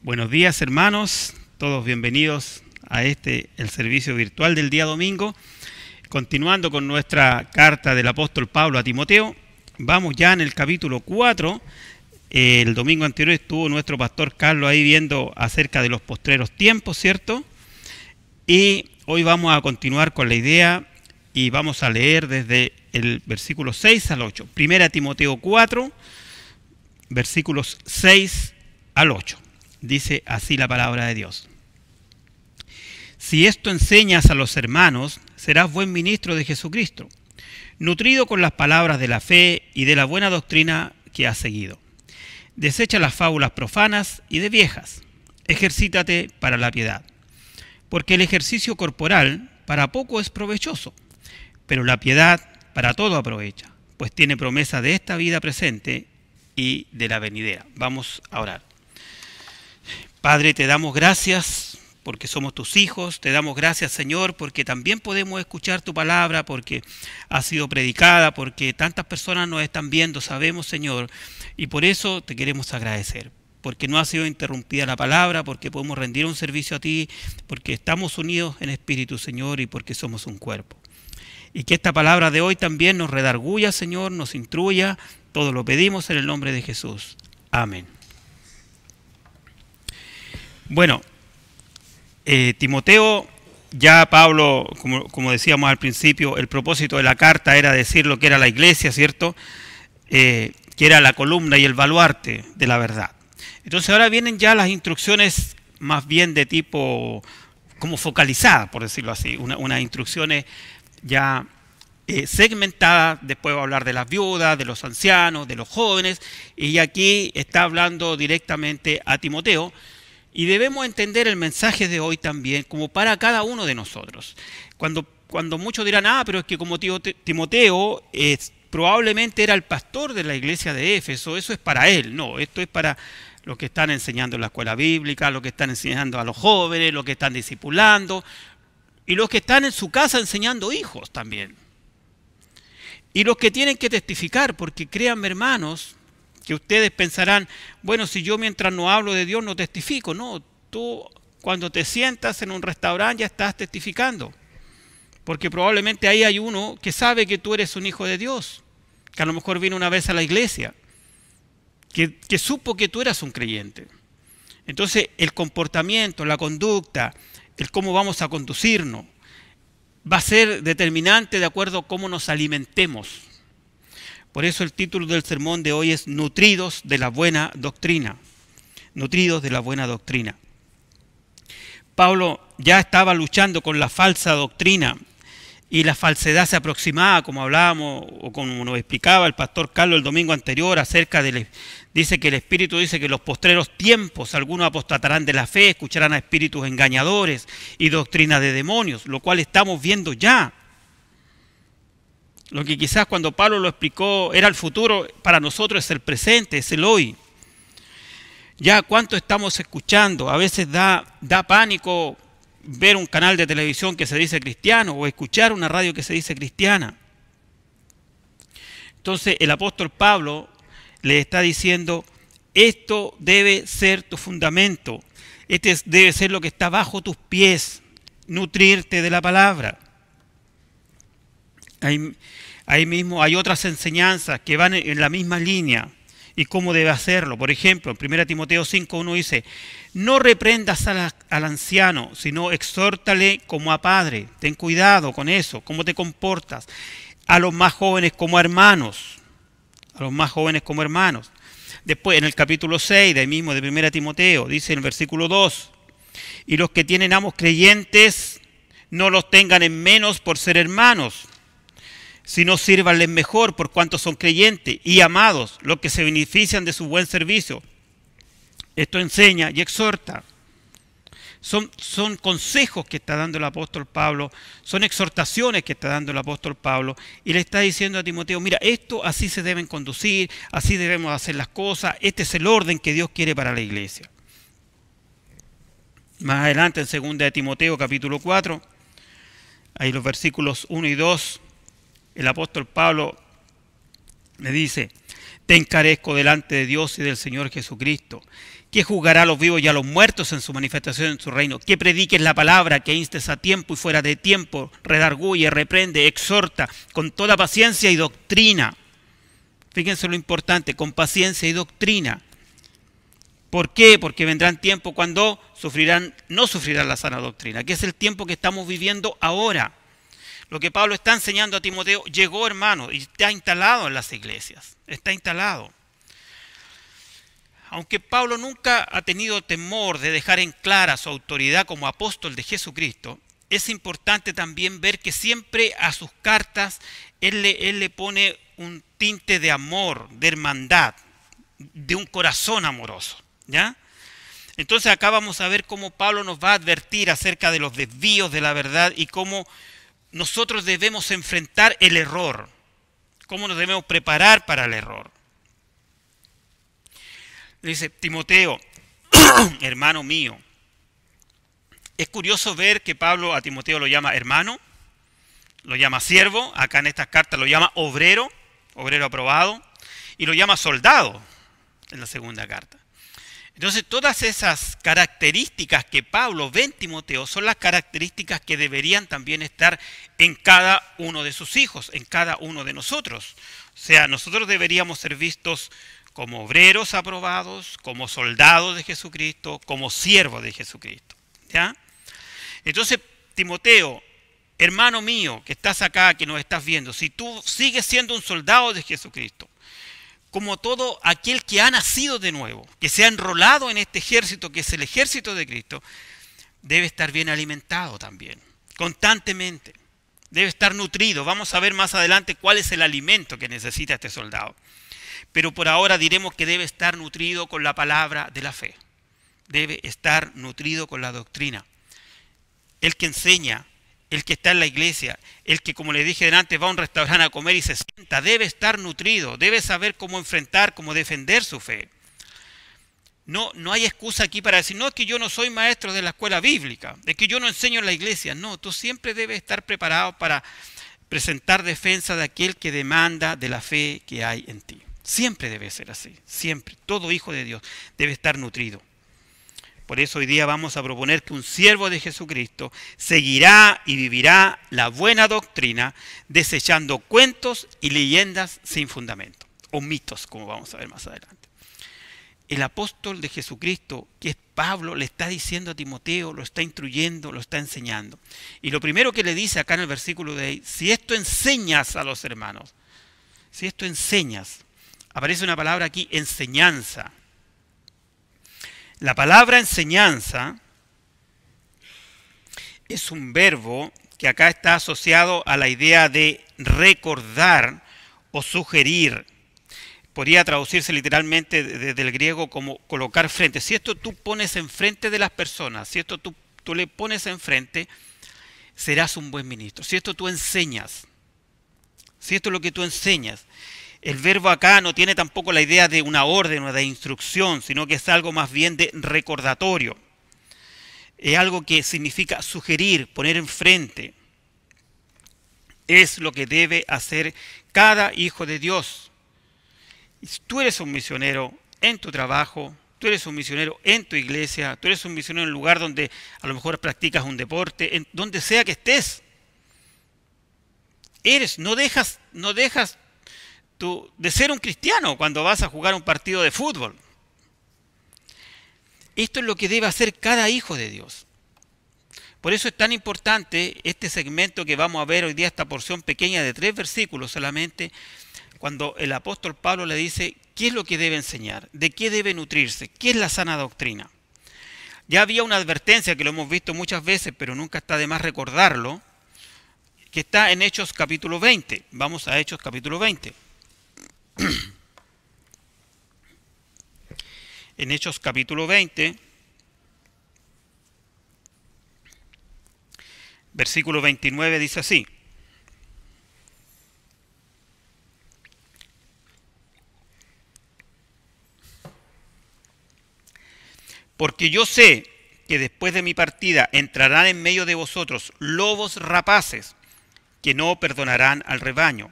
Buenos días, hermanos, todos bienvenidos a el servicio virtual del día domingo. Continuando con nuestra carta del apóstol Pablo a Timoteo, vamos ya en el capítulo 4. El domingo anterior estuvo nuestro pastor Carlos ahí viendo acerca de los postreros tiempos, ¿cierto? Y hoy vamos a continuar con la idea y vamos a leer desde el versículo 6 al 8. Primera Timoteo 4, versículos 6 al 8. Dice así la palabra de Dios. Si esto enseñas a los hermanos, serás buen ministro de Jesucristo, nutrido con las palabras de la fe y de la buena doctrina que has seguido. Desecha las fábulas profanas y de viejas. Ejercítate para la piedad. Porque el ejercicio corporal para poco es provechoso, pero la piedad para todo aprovecha, pues tiene promesa de esta vida presente y de la venidera. Vamos a orar. Padre, te damos gracias porque somos tus hijos, te damos gracias, Señor, porque también podemos escuchar tu palabra, porque ha sido predicada, porque tantas personas nos están viendo, sabemos, Señor, y por eso te queremos agradecer, porque no ha sido interrumpida la palabra, porque podemos rendir un servicio a ti, porque estamos unidos en espíritu, Señor, y porque somos un cuerpo. Y que esta palabra de hoy también nos redarguya, Señor, nos instruya, todo lo pedimos en el nombre de Jesús. Amén. Bueno, Timoteo, ya Pablo, como decíamos al principio, el propósito de la carta era decir lo que era la iglesia, ¿cierto? Que era la columna y el baluarte de la verdad. Entonces ahora vienen ya las instrucciones más bien de tipo como focalizadas, por decirlo así, unas instrucciones ya segmentadas. Después va a hablar de las viudas, de los ancianos, de los jóvenes, y aquí está hablando directamente a Timoteo. Y debemos entender el mensaje de hoy también como para cada uno de nosotros. Cuando muchos dirán, pero es que como Timoteo probablemente era el pastor de la iglesia de Éfeso, eso es para él. No, esto es para los que están enseñando en la escuela bíblica, los que están enseñando a los jóvenes, los que están discipulando, y los que están en su casa enseñando hijos también. Y los que tienen que testificar, porque créanme, hermanos, que ustedes pensarán, bueno, si yo mientras no hablo de Dios no testifico. No, tú cuando te sientas en un restaurante ya estás testificando. Porque probablemente ahí hay uno que sabe que tú eres un hijo de Dios, que a lo mejor vino una vez a la iglesia, que supo que tú eras un creyente. Entonces el comportamiento, la conducta, el cómo vamos a conducirnos, va a ser determinante de acuerdo a cómo nos alimentemos. Por eso el título del sermón de hoy es Nutridos de la buena doctrina. Nutridos de la buena doctrina. Pablo ya estaba luchando con la falsa doctrina y la falsedad se aproximaba, como hablábamos o como nos explicaba el pastor Carlos el domingo anterior acerca dice que el Espíritu dice que en los postreros tiempos algunos apostatarán de la fe, escucharán a espíritus engañadores y doctrina de demonios, lo cual estamos viendo ya. Lo que quizás cuando Pablo lo explicó era el futuro, para nosotros es el presente, es el hoy. Ya cuánto estamos escuchando, a veces da pánico ver un canal de televisión que se dice cristiano o escuchar una radio que se dice cristiana. Entonces el apóstol Pablo le está diciendo, esto debe ser tu fundamento, debe ser lo que está bajo tus pies, nutrirte de la palabra. Ahí mismo hay otras enseñanzas que van en la misma línea y cómo debe hacerlo. Por ejemplo, en 1 Timoteo 5:1 dice, no reprendas al anciano, sino exhórtale como a padre. Ten cuidado con eso, cómo te comportas. A los más jóvenes como hermanos. A los más jóvenes como hermanos. Después, en el capítulo 6 de ahí mismo de 1 Timoteo, dice en el versículo 2, y los que tienen amos creyentes, no los tengan en menos por ser hermanos, sino sírvanles mejor por cuanto son creyentes y amados, los que se benefician de su buen servicio. Esto enseña y exhorta. Son consejos que está dando el apóstol Pablo, son exhortaciones que está dando el apóstol Pablo, y le está diciendo a Timoteo, mira, esto así se deben conducir, así debemos hacer las cosas, este es el orden que Dios quiere para la iglesia. Más adelante en 2 Timoteo capítulo 4, ahí los versículos 1 y 2, el apóstol Pablo le dice, Te encarezco delante de Dios y del Señor Jesucristo, que juzgará a los vivos y a los muertos en su manifestación en su reino, que prediques la palabra, que instes a tiempo y fuera de tiempo, redarguye, reprende, exhorta, con toda paciencia y doctrina. Fíjense lo importante, con paciencia y doctrina. ¿Por qué? Porque vendrán tiempos cuando no sufrirán la sana doctrina, que es el tiempo que estamos viviendo ahora. Lo que Pablo está enseñando a Timoteo llegó, hermano, y está instalado en las iglesias. Está instalado. Aunque Pablo nunca ha tenido temor de dejar en clara su autoridad como apóstol de Jesucristo, es importante también ver que siempre a sus cartas él le pone un tinte de amor, de hermandad, de un corazón amoroso, ¿ya? Entonces acá vamos a ver cómo Pablo nos va a advertir acerca de los desvíos de la verdad y cómo nosotros debemos enfrentar el error, cómo nos debemos preparar para el error. Le dice, Timoteo, hermano mío. Es curioso ver que Pablo a Timoteo lo llama hermano, lo llama siervo, acá en estas cartas lo llama obrero, obrero aprobado, y lo llama soldado en la segunda carta. Entonces todas esas características que Pablo ve en Timoteo son las características que deberían también estar en cada uno de sus hijos, en cada uno de nosotros. O sea, nosotros deberíamos ser vistos como obreros aprobados, como soldados de Jesucristo, como siervos de Jesucristo, ¿ya? Entonces, Timoteo, hermano mío, que estás acá, que nos estás viendo, si tú sigues siendo un soldado de Jesucristo, como todo aquel que ha nacido de nuevo, que se ha enrolado en este ejército, que es el ejército de Cristo, debe estar bien alimentado también, constantemente. Debe estar nutrido. Vamos a ver más adelante cuál es el alimento que necesita este soldado. Pero por ahora diremos que debe estar nutrido con la palabra de la fe. Debe estar nutrido con la doctrina. El que enseña, el que está en la iglesia, el que, como le dije delante, va a un restaurante a comer y se sienta, debe estar nutrido, debe saber cómo enfrentar, cómo defender su fe. No hay excusa aquí para decir, no, es que yo no soy maestro de la escuela bíblica, es que yo no enseño en la iglesia. No, tú siempre debes estar preparado para presentar defensa de aquel que demanda de la fe que hay en ti. Siempre debe ser así, siempre. Todo hijo de Dios debe estar nutrido. Por eso hoy día vamos a proponer que un siervo de Jesucristo seguirá y vivirá la buena doctrina, desechando cuentos y leyendas sin fundamento, o mitos, como vamos a ver más adelante. El apóstol de Jesucristo, que es Pablo, le está diciendo a Timoteo, lo está instruyendo, lo está enseñando. Y lo primero que le dice acá en el versículo de ahí, si esto enseñas a los hermanos, si esto enseñas, aparece una palabra aquí, enseñanza. La palabra enseñanza es un verbo que acá está asociado a la idea de recordar o sugerir. Podría traducirse literalmente desde el griego como colocar frente. Si esto tú pones enfrente de las personas, si esto tú le pones enfrente, serás un buen ministro. Si esto tú enseñas, si esto es lo que tú enseñas. El verbo acá no tiene tampoco la idea de una orden o de instrucción, sino que es algo más bien de recordatorio. Es algo que significa sugerir, poner enfrente. Es lo que debe hacer cada hijo de Dios. Tú eres un misionero en tu trabajo, tú eres un misionero en tu iglesia, tú eres un misionero en el lugar donde a lo mejor practicas un deporte, en donde sea que estés. No dejas de ser un cristiano cuando vas a jugar un partido de fútbol. Esto es lo que debe hacer cada hijo de Dios. Por eso es tan importante este segmento que vamos a ver hoy día, esta porción pequeña de 3 versículos solamente, cuando el apóstol Pablo le dice qué es lo que debe enseñar, de qué debe nutrirse, qué es la sana doctrina. Ya había una advertencia que lo hemos visto muchas veces, pero nunca está de más recordarlo, que está en Hechos capítulo 20. Vamos a Hechos capítulo 20. En Hechos capítulo 20, versículo 29 dice así: porque yo sé que después de mi partida entrarán en medio de vosotros lobos rapaces que no perdonarán al rebaño.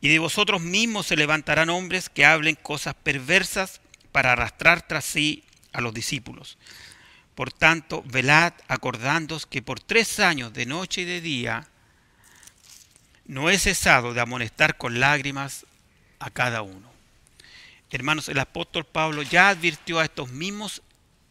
Y de vosotros mismos se levantarán hombres que hablen cosas perversas para arrastrar tras sí a los discípulos. Por tanto, velad, acordándoos que por 3 años de noche y de día no he cesado de amonestar con lágrimas a cada uno. Hermanos, el apóstol Pablo ya advirtió a estos mismos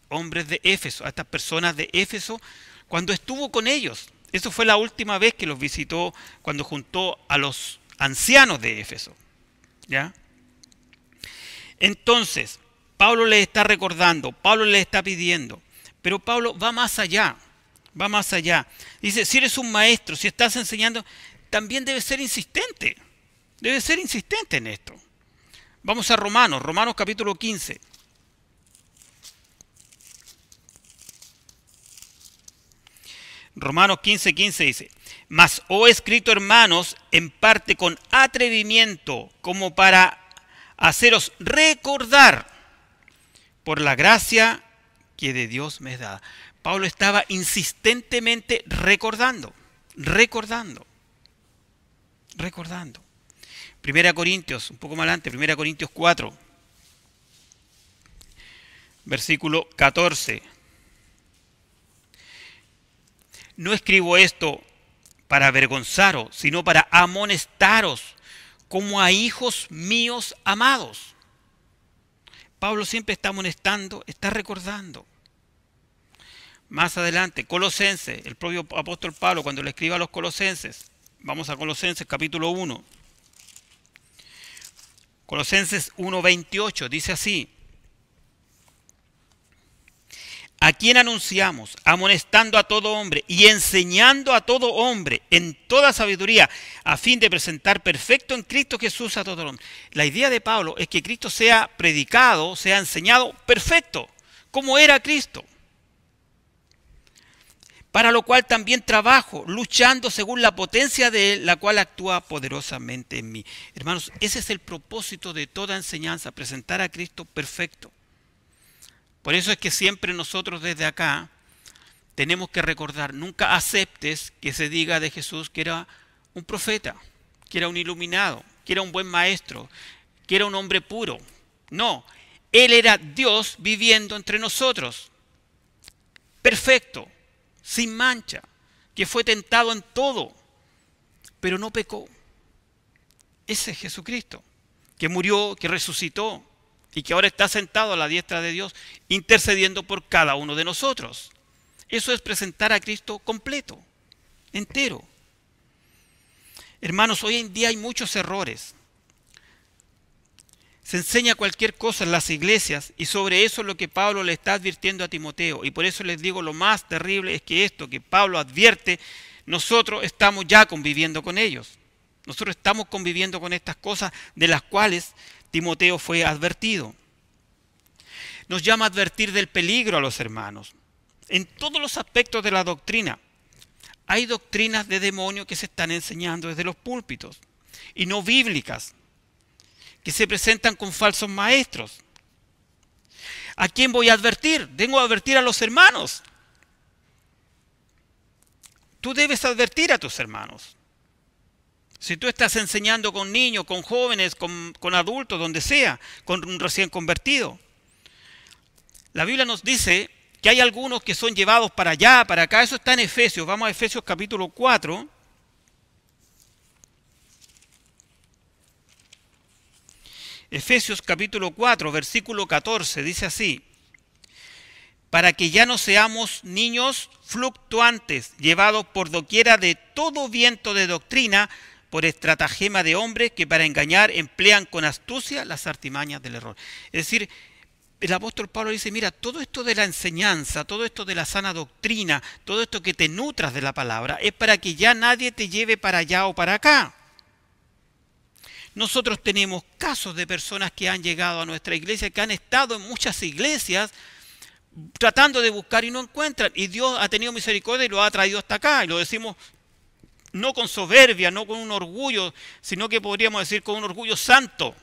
hombres de Éfeso, a estas personas de Éfeso, cuando estuvo con ellos. Eso fue la última vez que los visitó, cuando juntó a los ancianos de Éfeso. ¿Ya? Entonces, Pablo les está recordando, Pablo les está pidiendo, pero Pablo va más allá, va más allá. Dice, si eres un maestro, si estás enseñando, también debes ser insistente en esto. Vamos a Romanos capítulo 15. Romanos 15:15 dice, mas os he escrito, hermanos, en parte con atrevimiento, como para haceros recordar por la gracia que de Dios me es dada. Pablo estaba insistentemente recordando. Primera Corintios, un poco más adelante, Primera Corintios 4, versículo 14. No escribo esto para avergonzaros, sino para amonestaros como a hijos míos amados. Pablo siempre está amonestando, está recordando. Más adelante, Colosenses, el propio apóstol Pablo, cuando le escribe a los Colosenses, vamos a Colosenses capítulo 1. Colosenses 1:28 dice así: a quien anunciamos, amonestando a todo hombre y enseñando a todo hombre en toda sabiduría, a fin de presentar perfecto en Cristo Jesús a todo hombre. La idea de Pablo es que Cristo sea predicado, sea enseñado perfecto, como era Cristo. Para lo cual también trabajo, luchando según la potencia de Él, la cual actúa poderosamente en mí. Hermanos, ese es el propósito de toda enseñanza, presentar a Cristo perfecto. Por eso es que siempre nosotros desde acá tenemos que recordar, nunca aceptes que se diga de Jesús que era un profeta, que era un iluminado, que era un buen maestro, que era un hombre puro. No, Él era Dios viviendo entre nosotros, perfecto, sin mancha, que fue tentado en todo, pero no pecó. Ese es Jesucristo, que murió, que resucitó y que ahora está sentado a la diestra de Dios, intercediendo por cada uno de nosotros. Eso es presentar a Cristo completo, entero. Hermanos, hoy en día hay muchos errores. Se enseña cualquier cosa en las iglesias y sobre eso es lo que Pablo le está advirtiendo a Timoteo. Y por eso les digo, lo más terrible es que esto que Pablo advierte, nosotros estamos ya conviviendo con ellos. Nosotros estamos conviviendo con estas cosas de las cuales Timoteo fue advertido. Nos llama a advertir del peligro a los hermanos. En todos los aspectos de la doctrina. Hay doctrinas de demonio que se están enseñando desde los púlpitos y no bíblicas, que se presentan con falsos maestros. ¿A quién voy a advertir? Vengo a advertir a los hermanos. Tú debes advertir a tus hermanos. Si tú estás enseñando con niños, con jóvenes, con adultos, donde sea, con un recién convertido. La Biblia nos dice que hay algunos que son llevados para allá, para acá. Eso está en Efesios. Vamos a Efesios capítulo 4. Efesios capítulo 4, versículo 14, dice así: para que ya no seamos niños fluctuantes, llevados por doquiera de todo viento de doctrina, por estratagema de hombres que para engañar emplean con astucia las artimañas del error. Es decir, el apóstol Pablo dice, mira, todo esto de la enseñanza, todo esto de la sana doctrina, todo esto que te nutras de la palabra, es para que ya nadie te lleve para allá o para acá. Nosotros tenemos casos de personas que han llegado a nuestra iglesia, que han estado en muchas iglesias tratando de buscar y no encuentran. Y Dios ha tenido misericordia y lo ha traído hasta acá. Y lo decimos no con soberbia, no con un orgullo, sino que podríamos decir con un orgullo santo.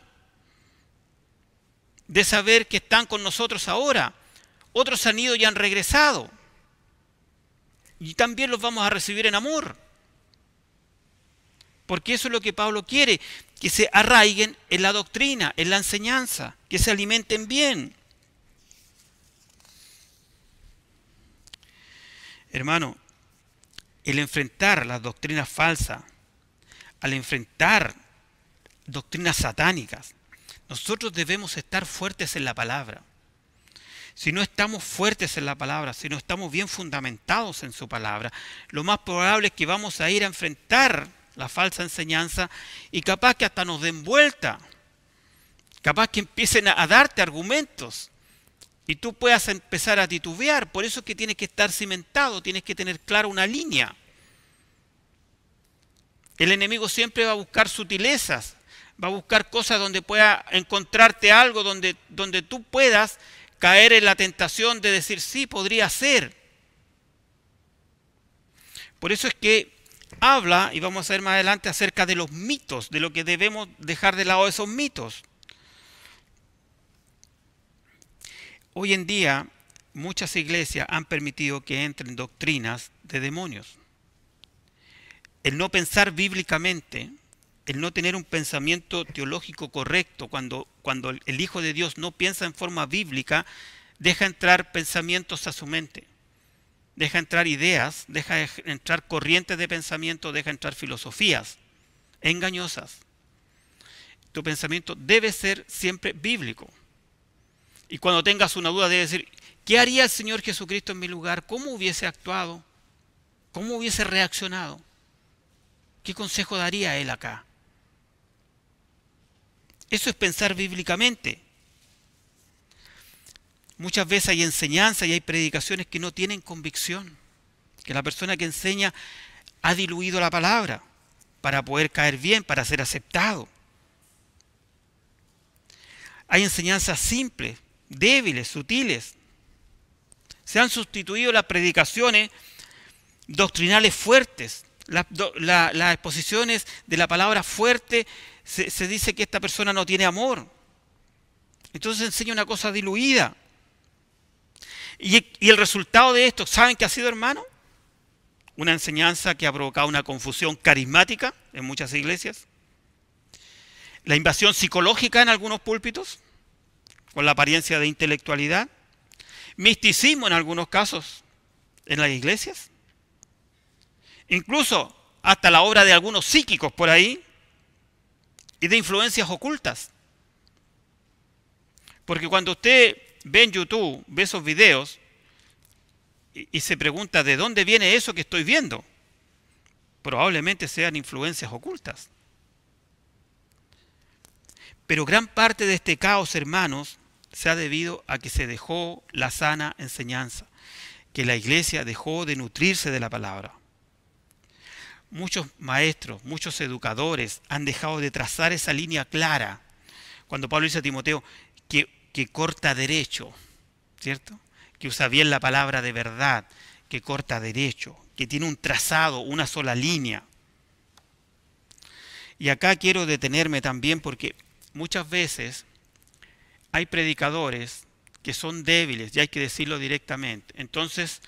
De saber que están con nosotros ahora. Otros han ido y han regresado. Y también los vamos a recibir en amor. Porque eso es lo que Pablo quiere, que se arraiguen en la doctrina, en la enseñanza, que se alimenten bien. Hermano, el enfrentar las doctrinas falsas, al enfrentar doctrinas satánicas, nosotros debemos estar fuertes en la palabra. Si no estamos fuertes en la palabra, si no estamos bien fundamentados en su palabra, lo más probable es que vamos a ir a enfrentar la falsa enseñanza y capaz que hasta nos den vuelta, capaz que empiecen a darte argumentos y tú puedas empezar a titubear. Por eso es que tienes que estar cimentado, tienes que tener clara una línea. El enemigo siempre va a buscar sutilezas, va a buscar cosas donde pueda encontrarte algo, donde tú puedas caer en la tentación de decir, sí, podría ser. Por eso es que habla, y vamos a ver más adelante, acerca de los mitos, de lo que debemos dejar de lado esos mitos. Hoy en día, muchas iglesias han permitido que entren doctrinas de demonios. El no pensar bíblicamente, el no tener un pensamiento teológico correcto, cuando el Hijo de Dios no piensa en forma bíblica, deja entrar pensamientos a su mente, deja entrar ideas, deja entrar corrientes de pensamiento, deja entrar filosofías engañosas. Tu pensamiento debe ser siempre bíblico. Y cuando tengas una duda, debes decir, ¿qué haría el Señor Jesucristo en mi lugar? ¿Cómo hubiese actuado? ¿Cómo hubiese reaccionado? ¿Qué consejo daría Él acá? Eso es pensar bíblicamente. Muchas veces hay enseñanza y hay predicaciones que no tienen convicción, que la persona que enseña ha diluido la palabra para poder caer bien, para ser aceptado. Hay enseñanzas simples, débiles, sutiles. Se han sustituido las predicaciones doctrinales fuertes, las exposiciones de la palabra fuerte. Se dice que esta persona no tiene amor. Entonces enseña una cosa diluida. Y el resultado de esto, ¿saben qué ha sido, hermano? Una enseñanza que ha provocado una confusión carismática en muchas iglesias. La invasión psicológica en algunos púlpitos, con la apariencia de intelectualidad. Misticismo en algunos casos en las iglesias. Incluso hasta la obra de algunos psíquicos por ahí. Y de influencias ocultas. Porque cuando usted ve en YouTube, ve esos videos y se pregunta ¿de dónde viene eso que estoy viendo? Probablemente sean influencias ocultas. Pero gran parte de este caos, hermanos, se ha debido a que se dejó la sana enseñanza, que la iglesia dejó de nutrirse de la palabra. Muchos maestros, muchos educadores han dejado de trazar esa línea clara. Cuando Pablo dice a Timoteo que corta derecho, ¿cierto? Que usa bien la palabra de verdad, que corta derecho, que tiene un trazado, una sola línea. Y acá quiero detenerme también porque muchas veces hay predicadores que son débiles, y hay que decirlo directamente. Entonces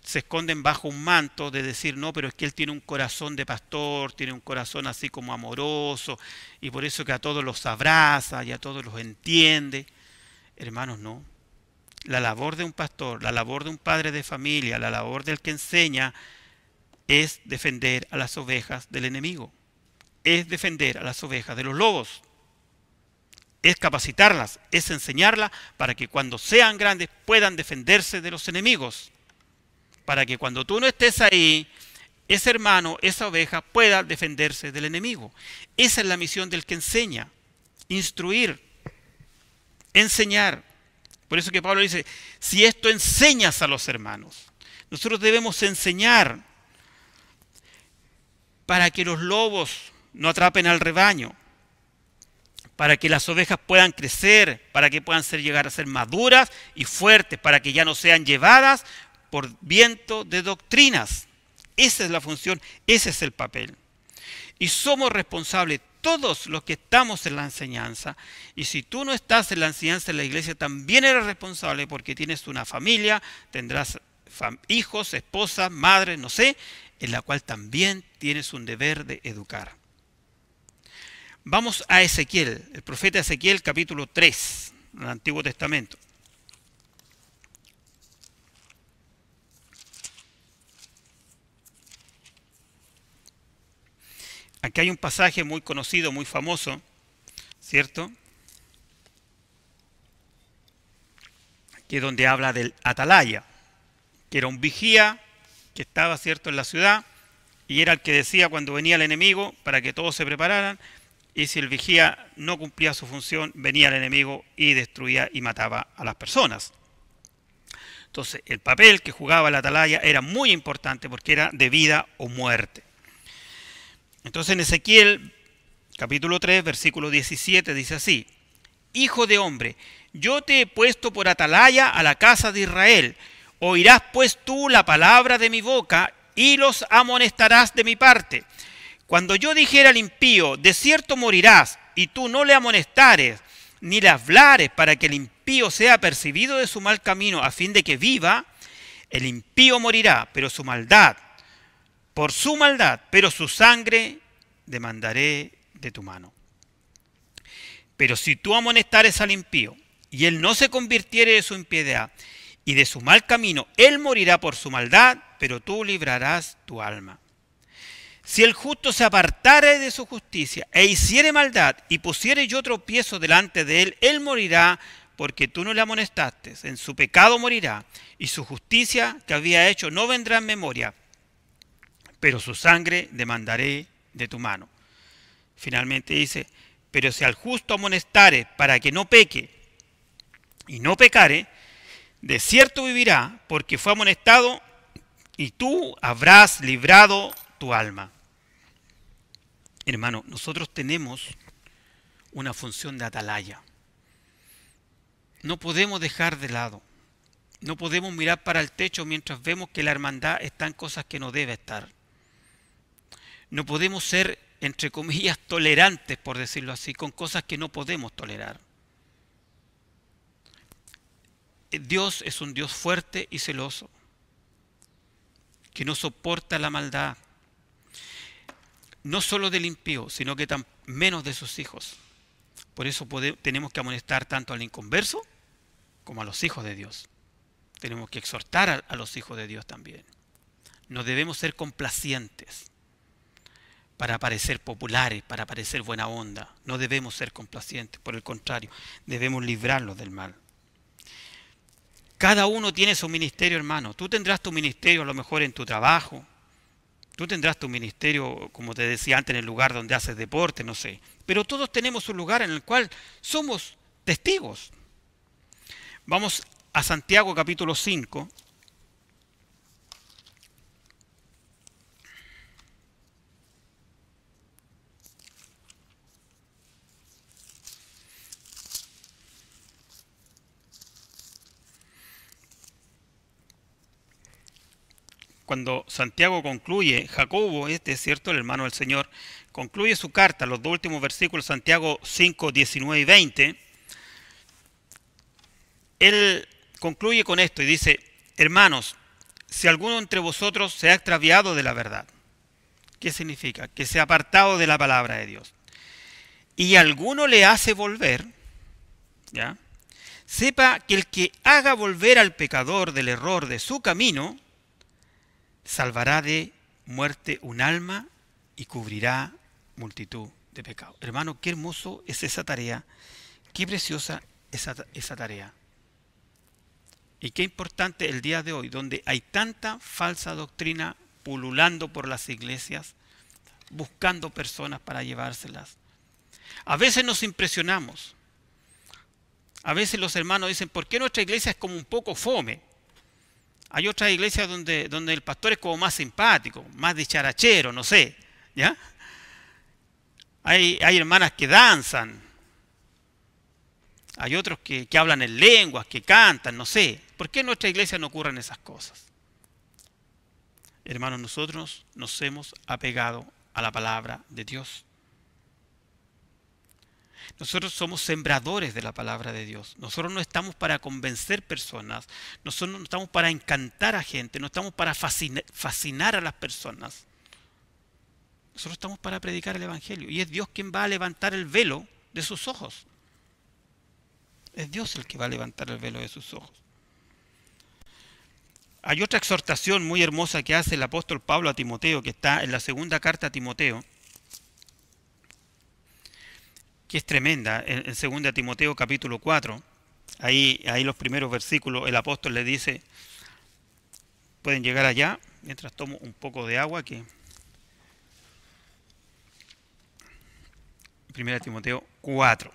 se esconden bajo un manto de decir, no, pero es que él tiene un corazón de pastor, tiene un corazón así como amoroso, y por eso que a todos los abraza y a todos los entiende. Hermanos, no. La labor de un pastor, la labor de un padre de familia, la labor del que enseña es defender a las ovejas del enemigo. Es defender a las ovejas de los lobos. Es capacitarlas, es enseñarlas para que cuando sean grandes puedan defenderse de los enemigos. Para que cuando tú no estés ahí, ese hermano, esa oveja pueda defenderse del enemigo. Esa es la misión del que enseña. Instruir, enseñar. Por eso que Pablo dice, si esto enseñas a los hermanos, nosotros debemos enseñar para que los lobos no atrapen al rebaño, para que las ovejas puedan crecer, para que puedan llegar a ser maduras y fuertes, para que ya no sean llevadas por viento de doctrinas. Esa es la función, ese es el papel. Y somos responsables todos los que estamos en la enseñanza. Y si tú no estás en la enseñanza en la iglesia, también eres responsable porque tienes una familia, tendrás hijos, esposas, madres, no sé, en la cual también tienes un deber de educar. Vamos a Ezequiel, el profeta Ezequiel, capítulo 3, en el Antiguo Testamento. Aquí hay un pasaje muy conocido, muy famoso, ¿cierto? Que es donde habla del atalaya, que era un vigía que estaba, ¿cierto?, en la ciudad, y era el que decía cuando venía el enemigo para que todos se prepararan, y si el vigía no cumplía su función, venía el enemigo y destruía y mataba a las personas. Entonces, el papel que jugaba el atalaya era muy importante porque era de vida o muerte. Entonces, en Ezequiel, capítulo 3, versículo 17, dice así: Hijo de hombre, yo te he puesto por atalaya a la casa de Israel. Oirás pues tú la palabra de mi boca y los amonestarás de mi parte. Cuando yo dijera al impío, de cierto morirás, y tú no le amonestares, ni le hablares para que el impío sea percibido de su mal camino, a fin de que viva, el impío morirá, pero su maldad, por su maldad, pero su sangre demandaré de tu mano. Pero si tú amonestares al impío, y él no se convirtiere de su impiedad, y de su mal camino, él morirá por su maldad, pero tú librarás tu alma. Si el justo se apartare de su justicia, e hiciere maldad, y pusiere yo tropiezo delante de él, él morirá, porque tú no le amonestaste, en su pecado morirá, y su justicia que había hecho no vendrá en memoria, pero su sangre demandaré de tu mano. Finalmente dice: pero si al justo amonestare para que no peque, y no pecare, de cierto vivirá, porque fue amonestado, y tú habrás librado tu alma. Hermano, nosotros tenemos una función de atalaya. No podemos dejar de lado. No podemos mirar para el techo mientras vemos que la hermandad está en cosas que no debe estar. No podemos ser, entre comillas, tolerantes, por decirlo así, con cosas que no podemos tolerar. Dios es un Dios fuerte y celoso, que no soporta la maldad, no solo del impío, sino que menos de sus hijos. Por eso tenemos que amonestar tanto al inconverso como a los hijos de Dios. Tenemos que exhortar a los hijos de Dios también. No debemos ser complacientes para parecer populares, para parecer buena onda. No debemos ser complacientes, por el contrario, debemos librarlos del mal. Cada uno tiene su ministerio, hermano. Tú tendrás tu ministerio a lo mejor en tu trabajo. Tú tendrás tu ministerio, como te decía antes, en el lugar donde haces deporte, no sé. Pero todos tenemos un lugar en el cual somos testigos. Vamos a Santiago capítulo 5. Cuando Santiago concluye, Jacobo, es cierto, el hermano del Señor, concluye su carta, los dos últimos versículos, Santiago 5, 19 y 20, él concluye con esto y dice: hermanos, si alguno entre vosotros se ha extraviado de la verdad, ¿qué significa? Que se ha apartado de la palabra de Dios, y alguno le hace volver, ¿ya? Sepa que el que haga volver al pecador del error de su camino, salvará de muerte un alma y cubrirá multitud de pecados. Hermano, qué hermoso es esa tarea, qué preciosa esa tarea. Y qué importante el día de hoy, donde hay tanta falsa doctrina pululando por las iglesias, buscando personas para llevárselas. A veces nos impresionamos. A veces los hermanos dicen: ¿por qué nuestra iglesia es como un poco fome? Hay otras iglesias donde el pastor es como más simpático, más dicharachero, no sé, ¿ya? Hay hermanas que danzan, hay otros que hablan en lenguas, que cantan, no sé. ¿Por qué en nuestra iglesia no ocurren esas cosas? Hermanos, nosotros nos hemos apegado a la palabra de Dios. Nosotros somos sembradores de la palabra de Dios. Nosotros no estamos para convencer personas. Nosotros no estamos para encantar a gente. No estamos para fascinar a las personas. Nosotros estamos para predicar el Evangelio. Y es Dios quien va a levantar el velo de sus ojos. Es Dios el que va a levantar el velo de sus ojos. Hay otra exhortación muy hermosa que hace el apóstol Pablo a Timoteo, que está en la segunda carta a Timoteo, que es tremenda, en 2 Timoteo capítulo 4. Ahí los primeros versículos, el apóstol le dice, pueden llegar allá, mientras tomo un poco de agua aquí. 1 Timoteo 4,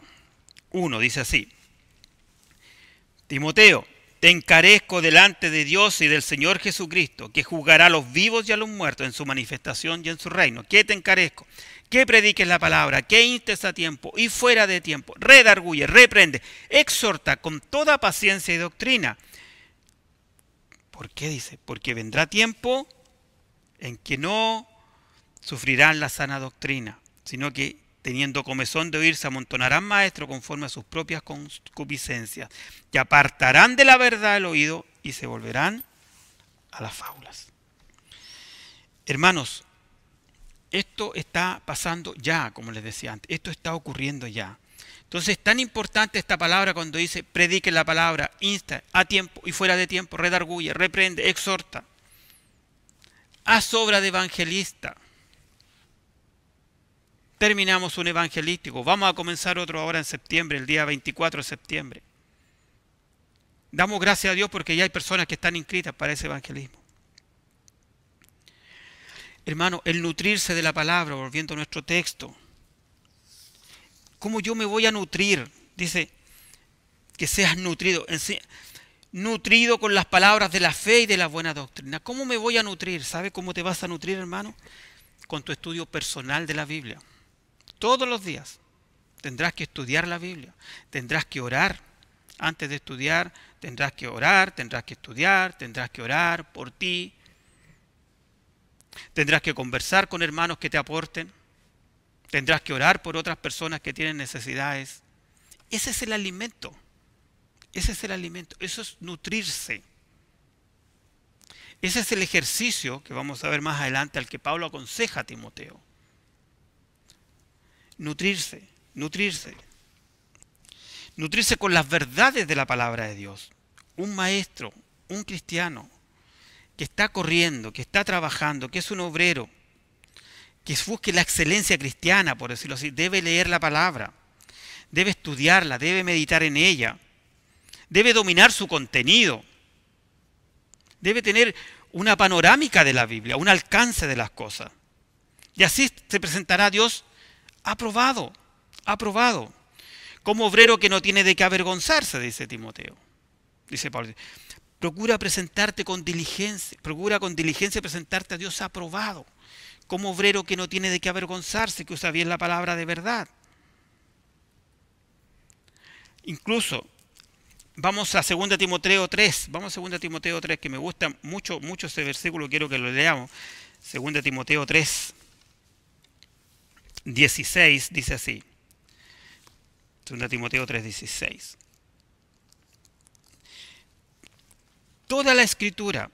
1 dice así: Timoteo, te encarezco delante de Dios y del Señor Jesucristo, que juzgará a los vivos y a los muertos en su manifestación y en su reino. ¿Qué te encarezco? Que prediques la palabra, que instes a tiempo y fuera de tiempo, redarguye, reprende, exhorta con toda paciencia y doctrina. ¿Por qué dice? Porque vendrá tiempo en que no sufrirán la sana doctrina, sino que teniendo comezón de oír se amontonarán maestros conforme a sus propias concupiscencias, que apartarán de la verdad el oído y se volverán a las fábulas. Hermanos, esto está pasando ya, como les decía antes, esto está ocurriendo ya. Entonces es tan importante esta palabra cuando dice predique la palabra, insta a tiempo y fuera de tiempo, redarguye, reprende, exhorta. Haz obra de evangelista. Terminamos un evangelístico, vamos a comenzar otro ahora en septiembre, el día 24 de septiembre. Damos gracias a Dios porque ya hay personas que están inscritas para ese evangelismo. Hermano, el nutrirse de la palabra, volviendo a nuestro texto. ¿Cómo yo me voy a nutrir? Dice que seas nutrido. Nutrido con las palabras de la fe y de la buena doctrina. ¿Cómo me voy a nutrir? ¿Sabe cómo te vas a nutrir, hermano? Con tu estudio personal de la Biblia. Todos los días tendrás que estudiar la Biblia. Tendrás que orar. Antes de estudiar, tendrás que orar, tendrás que estudiar, tendrás que orar por ti. Tendrás que conversar con hermanos que te aporten. Tendrás que orar por otras personas que tienen necesidades. Ese es el alimento. Ese es el alimento. Eso es nutrirse. Ese es el ejercicio que vamos a ver más adelante al que Pablo aconseja a Timoteo. Nutrirse, nutrirse. Nutrirse con las verdades de la palabra de Dios. Un maestro, un cristiano, que está corriendo, que está trabajando, que es un obrero, que busque la excelencia cristiana, por decirlo así, debe leer la palabra, debe estudiarla, debe meditar en ella, debe dominar su contenido, debe tener una panorámica de la Biblia, un alcance de las cosas. Y así se presentará a Dios aprobado, aprobado, como obrero que no tiene de qué avergonzarse, dice Timoteo, dice Pablo. Procura presentarte con diligencia, procura con diligencia presentarte a Dios aprobado, como obrero que no tiene de qué avergonzarse, que usa bien la palabra de verdad. Incluso, vamos a 2 Timoteo 3, vamos a 2 Timoteo 3, que me gusta mucho, mucho ese versículo, quiero que lo leamos. 2 Timoteo 3, 16, dice así. 2 Timoteo 3, 16. Toda la escritura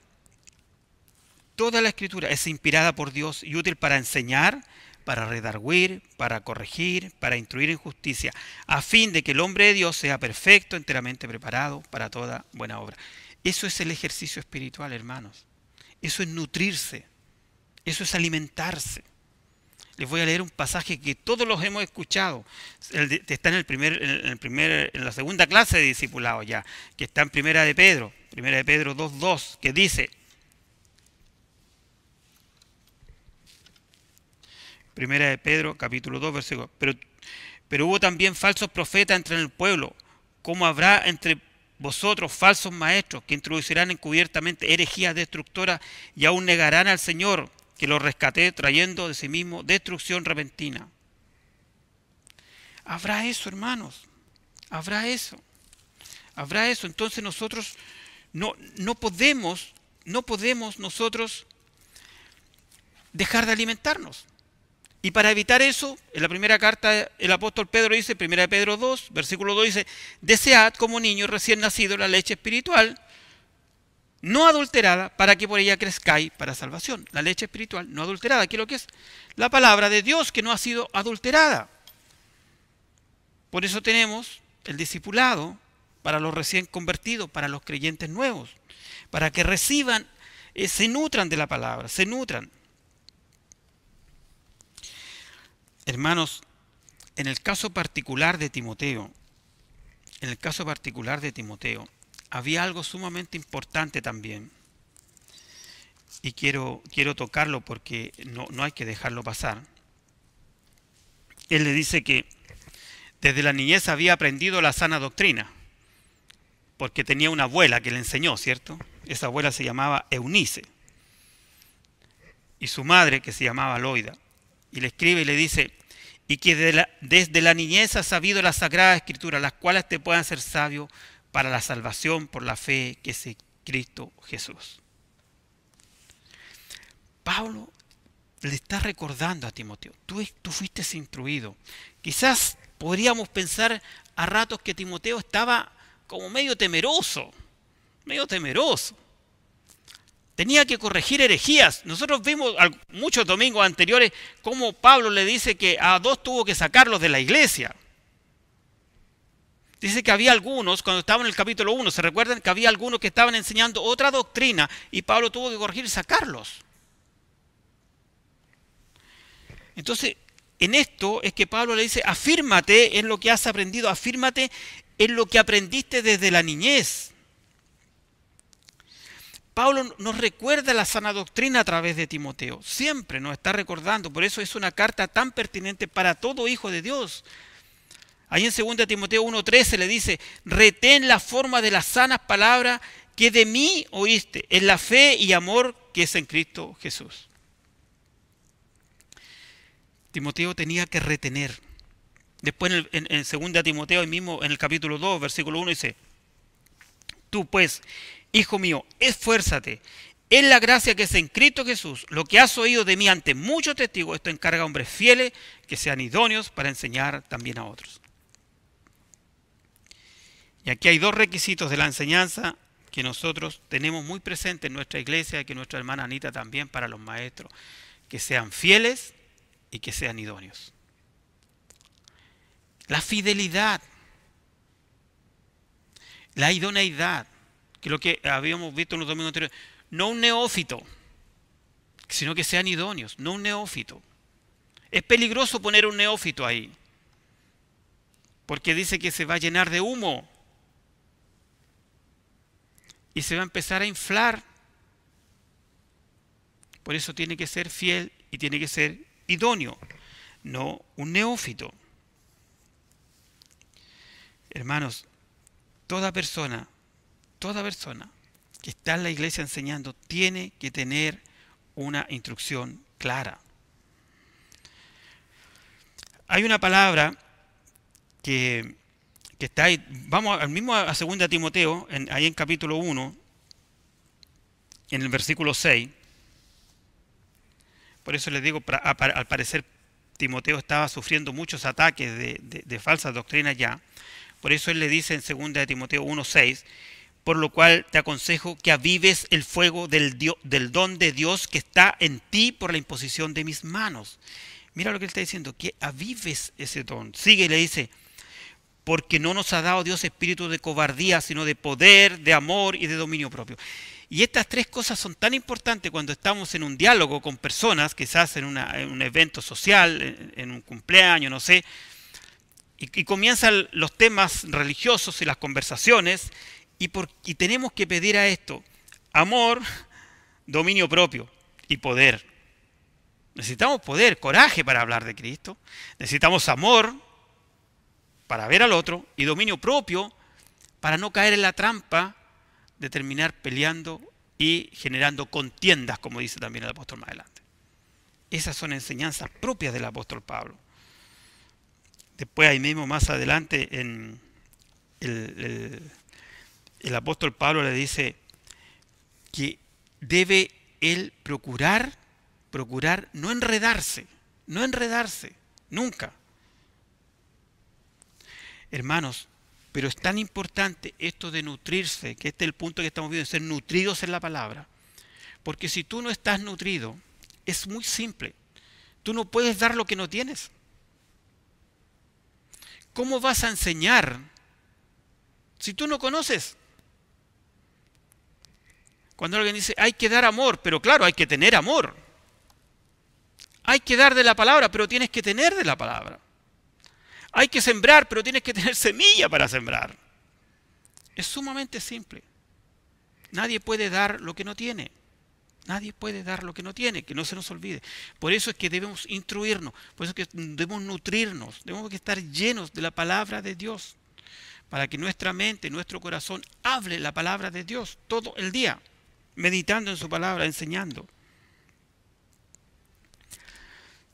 es inspirada por Dios y útil para enseñar, para redarguir, para corregir, para instruir en justicia, a fin de que el hombre de Dios sea perfecto, enteramente preparado para toda buena obra. Eso es el ejercicio espiritual, hermanos. Eso es nutrirse. Eso es alimentarse. Les voy a leer un pasaje que todos los hemos escuchado. Está en la segunda clase de discipulado ya, que está en Primera de Pedro 2:2, que dice, Primera de Pedro, capítulo 2, versículo, pero hubo también falsos profetas entre el pueblo, como habrá entre vosotros falsos maestros que introducirán encubiertamente herejías destructoras y aún negarán al Señor, que los rescaté trayendo de sí mismo destrucción repentina. Habrá eso, hermanos. Habrá eso. Habrá eso. Entonces nosotros no podemos nosotros dejar de alimentarnos. Y para evitar eso, en la primera carta el apóstol Pedro dice, 1 Pedro 2, versículo 2 dice, desead como niños recién nacidos la leche espiritual, no adulterada, para que por ella crezcáis para salvación. La leche espiritual no adulterada, ¿qué es lo que es? La palabra de Dios que no ha sido adulterada. Por eso tenemos el discipulado para los recién convertidos, para los creyentes nuevos, para que reciban, se nutran de la palabra, se nutran. Hermanos, en el caso particular de Timoteo, había algo sumamente importante también. Y quiero tocarlo porque no hay que dejarlo pasar. Él le dice que desde la niñez había aprendido la sana doctrina, porque tenía una abuela que le enseñó, ¿cierto? Esa abuela se llamaba Eunice, y su madre que se llamaba Loida. Y le escribe y le dice, y que desde la niñez has sabido las sagradas escrituras, las cuales te puedan ser sabio para la salvación por la fe que es en Cristo Jesús. Pablo le está recordando a Timoteo, tú fuiste instruido. Quizás podríamos pensar a ratos que Timoteo estaba como medio temeroso. Tenía que corregir herejías. Nosotros vimos muchos domingos anteriores cómo Pablo le dice que a dos tuvo que sacarlos de la iglesia. Dice que había algunos, cuando estaban en el capítulo 1, ¿se recuerdan? Que había algunos que estaban enseñando otra doctrina y Pablo tuvo que corregir y sacarlos. Entonces, en esto es que Pablo le dice, afírmate en lo que has aprendido, afírmate en lo que aprendiste desde la niñez. Pablo nos recuerda la sana doctrina a través de Timoteo, siempre nos está recordando, por eso es una carta tan pertinente para todo hijo de Dios. Ahí en 2 Timoteo 1:13 le dice, retén la forma de las sanas palabras que de mí oíste, en la fe y amor que es en Cristo Jesús. Timoteo tenía que retener. Después en 2 Timoteo, ahí mismo en el capítulo 2, versículo 1 dice, tú pues, hijo mío, esfuérzate en la gracia que es en Cristo Jesús. Lo que has oído de mí ante muchos testigos, esto encarga a hombres fieles que sean idóneos para enseñar también a otros. Y aquí hay dos requisitos de la enseñanza que nosotros tenemos muy presentes en nuestra iglesia y que nuestra hermana Anita también para los maestros, que sean fieles y que sean idóneos. La fidelidad, la idoneidad, que es lo que habíamos visto en los domingos anteriores, no un neófito, sino que sean idóneos, no un neófito. Es peligroso poner un neófito ahí, porque dice que se va a llenar de humo y se va a empezar a inflar. Por eso tiene que ser fiel y tiene que ser idóneo, no un neófito. Hermanos, toda persona que está en la iglesia enseñando tiene que tener una instrucción clara. Hay una palabra que está ahí, vamos al mismo a 2 Timoteo, ahí en capítulo 1, en el versículo 6. Por eso les digo, al parecer Timoteo estaba sufriendo muchos ataques de falsas doctrinas ya. Por eso él le dice en 2 Timoteo 1:6, por lo cual te aconsejo que avives el fuego del don de Dios que está en ti por la imposición de mis manos. Mira lo que él está diciendo, que avives ese don. Sigue y le dice, porque no nos ha dado Dios espíritu de cobardía, sino de poder, de amor y de dominio propio. Y estas tres cosas son tan importantes cuando estamos en un diálogo con personas, quizás en un evento social, en un cumpleaños, no sé, y comienzan los temas religiosos y las conversaciones, y tenemos que pedir a esto, amor, dominio propio y poder. Necesitamos poder, coraje para hablar de Cristo, necesitamos amor para ver al otro y dominio propio para no caer en la trampa de terminar peleando y generando contiendas, como dice también el apóstol más adelante. Esas son enseñanzas propias del apóstol Pablo. Después ahí mismo más adelante el apóstol Pablo le dice que debe él procurar no enredarse, nunca. Hermanos, Pero es tan importante esto de nutrirse, que este es el punto que estamos viendo, ser nutridos en la palabra. Porque si tú no estás nutrido, es muy simple. Tú no puedes dar lo que no tienes. ¿Cómo vas a enseñar si tú no conoces? Cuando alguien dice, hay que dar amor, pero claro, hay que tener amor. Hay que dar de la palabra, pero tienes que tener de la palabra. Hay que sembrar, pero tienes que tener semilla para sembrar. Es sumamente simple. Nadie puede dar lo que no tiene. Nadie puede dar lo que no tiene, que no se nos olvide. Por eso es que debemos instruirnos, por eso es que debemos nutrirnos, debemos estar llenos de la palabra de Dios, para que nuestra mente, nuestro corazón hable la palabra de Dios todo el día, meditando en su palabra, enseñando.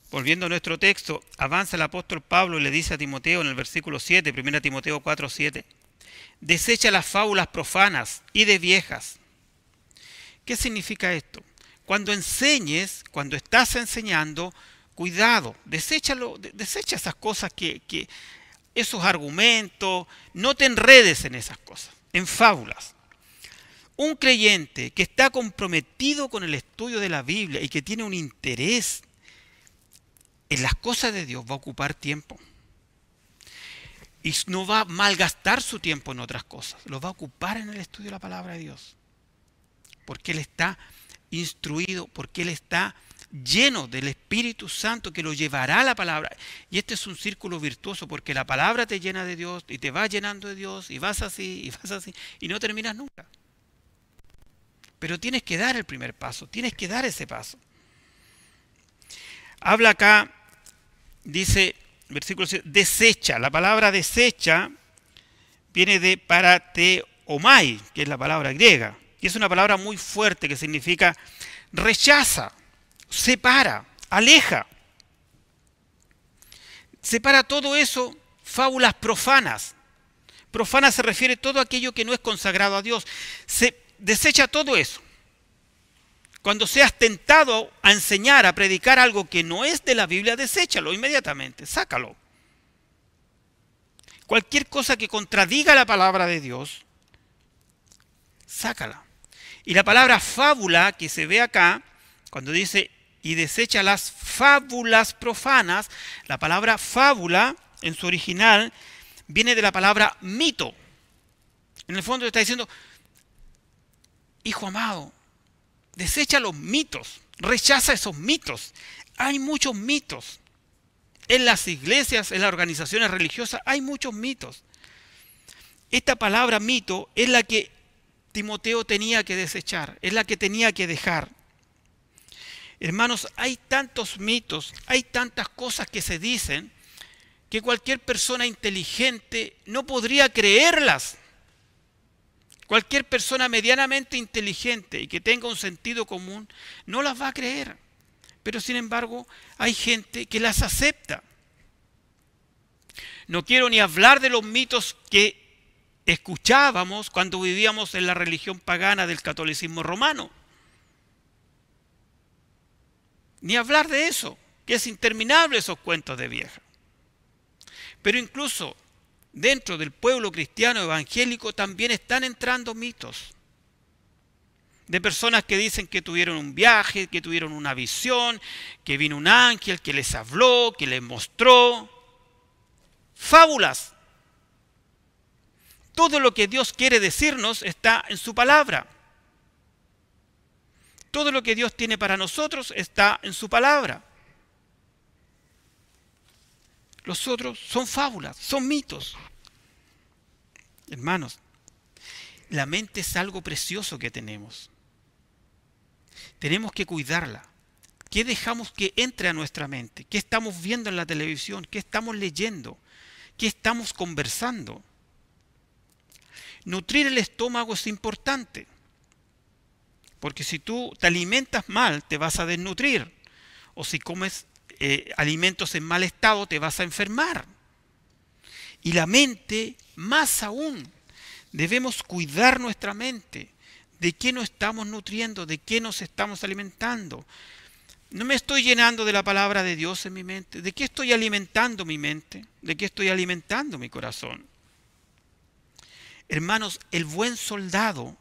Volviendo a nuestro texto, avanza el apóstol Pablo y le dice a Timoteo en el versículo 7, 1 Timoteo 4, 7, desecha las fábulas profanas y de viejas. ¿Qué significa esto? Cuando enseñes, cuando estás enseñando, cuidado, desecha esas cosas esos argumentos, no te enredes en esas cosas, en fábulas. Un creyente que está comprometido con el estudio de la Biblia y que tiene un interés en las cosas de Dios va a ocupar tiempo. Y no va a malgastar su tiempo en otras cosas, lo va a ocupar en el estudio de la palabra de Dios. Porque él está instruido, porque él está lleno del Espíritu Santo que lo llevará a la palabra. Y este es un círculo virtuoso porque la palabra te llena de Dios y te va llenando de Dios y vas así y no terminas nunca. Pero tienes que dar el primer paso, tienes que dar ese paso. Habla acá, dice, versículo 7, desecha. La palabra desecha viene de parateomai, que es la palabra griega. Y es una palabra muy fuerte que significa rechaza, separa, aleja. Separa todo eso, fábulas profanas. Profana se refiere a todo aquello que no es consagrado a Dios. Se desecha todo eso. Cuando seas tentado a enseñar, a predicar algo que no es de la Biblia, deséchalo inmediatamente, sácalo. Cualquier cosa que contradiga la palabra de Dios, sácala. Y la palabra fábula que se ve acá, cuando dice y desecha las fábulas profanas, la palabra fábula en su original viene de la palabra mito. En el fondo está diciendo, hijo amado, desecha los mitos, rechaza esos mitos. Hay muchos mitos. En las iglesias, en las organizaciones religiosas, hay muchos mitos. Esta palabra mito es la que Timoteo tenía que desechar, es la que tenía que dejar. Hermanos, hay tantos mitos, hay tantas cosas que se dicen que cualquier persona inteligente no podría creerlas. Cualquier persona medianamente inteligente y que tenga un sentido común no las va a creer. Pero sin embargo, hay gente que las acepta. No quiero ni hablar de los mitos que escuchábamos cuando vivíamos en la religión pagana del catolicismo romano. Ni hablar de eso, que es interminable esos cuentos de vieja. Pero incluso dentro del pueblo cristiano evangélico también están entrando mitos de personas que dicen que tuvieron un viaje, que tuvieron una visión, que vino un ángel, que les habló, que les mostró. Fábulas. Todo lo que Dios quiere decirnos está en su palabra. Todo lo que Dios tiene para nosotros está en su palabra. Los otros son fábulas, son mitos. Hermanos, la mente es algo precioso que tenemos. Tenemos que cuidarla. ¿Qué dejamos que entre a nuestra mente? ¿Qué estamos viendo en la televisión? ¿Qué estamos leyendo? ¿Qué estamos conversando? Nutrir el estómago es importante. Porque si tú te alimentas mal, te vas a desnutrir. O si comes alimentos en mal estado, te vas a enfermar. Y la mente, más aún, debemos cuidar nuestra mente. ¿De qué nos estamos nutriendo? ¿De qué nos estamos alimentando? No me estoy llenando de la palabra de Dios en mi mente. ¿De qué estoy alimentando mi mente? ¿De qué estoy alimentando mi corazón? Hermanos, el buen soldado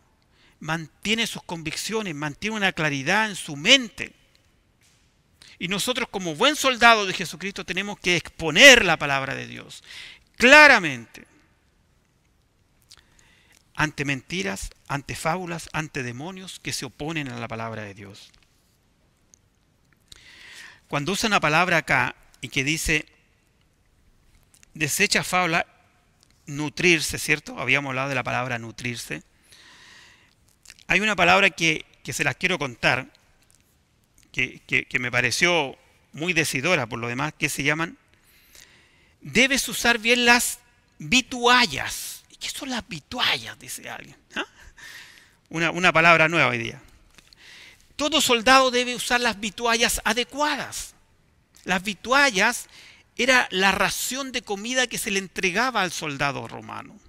mantiene sus convicciones, mantiene una claridad en su mente. Y nosotros como buen soldado de Jesucristo tenemos que exponer la palabra de Dios claramente. Ante mentiras, ante fábulas, ante demonios que se oponen a la palabra de Dios. Cuando usa una palabra acá y que dice desecha fábula, nutrirse, ¿cierto? Habíamos hablado de la palabra nutrirse. Hay una palabra que se las quiero contar, que me pareció muy decidora por lo demás, que se llaman, debes usar bien las vituallas. ¿Y qué son las vituallas? Dice alguien. ¿Ah? Una palabra nueva hoy día. Todo soldado debe usar las vituallas adecuadas. Las vituallas era la ración de comida que se le entregaba al soldado romano.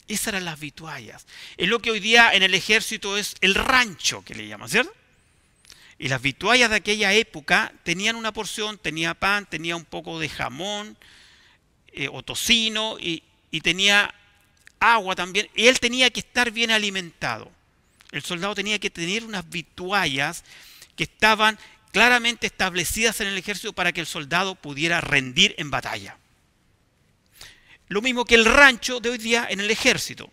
Esas eran las vituallas. Es lo que hoy día en el ejército es el rancho, que le llaman, ¿cierto? Y las vituallas de aquella época tenían una porción, tenía pan, tenía un poco de jamón o tocino y tenía agua también. Y él tenía que estar bien alimentado. El soldado tenía que tener unas vituallas que estaban claramente establecidas en el ejército para que el soldado pudiera rendir en batalla. Lo mismo que el rancho de hoy día en el ejército.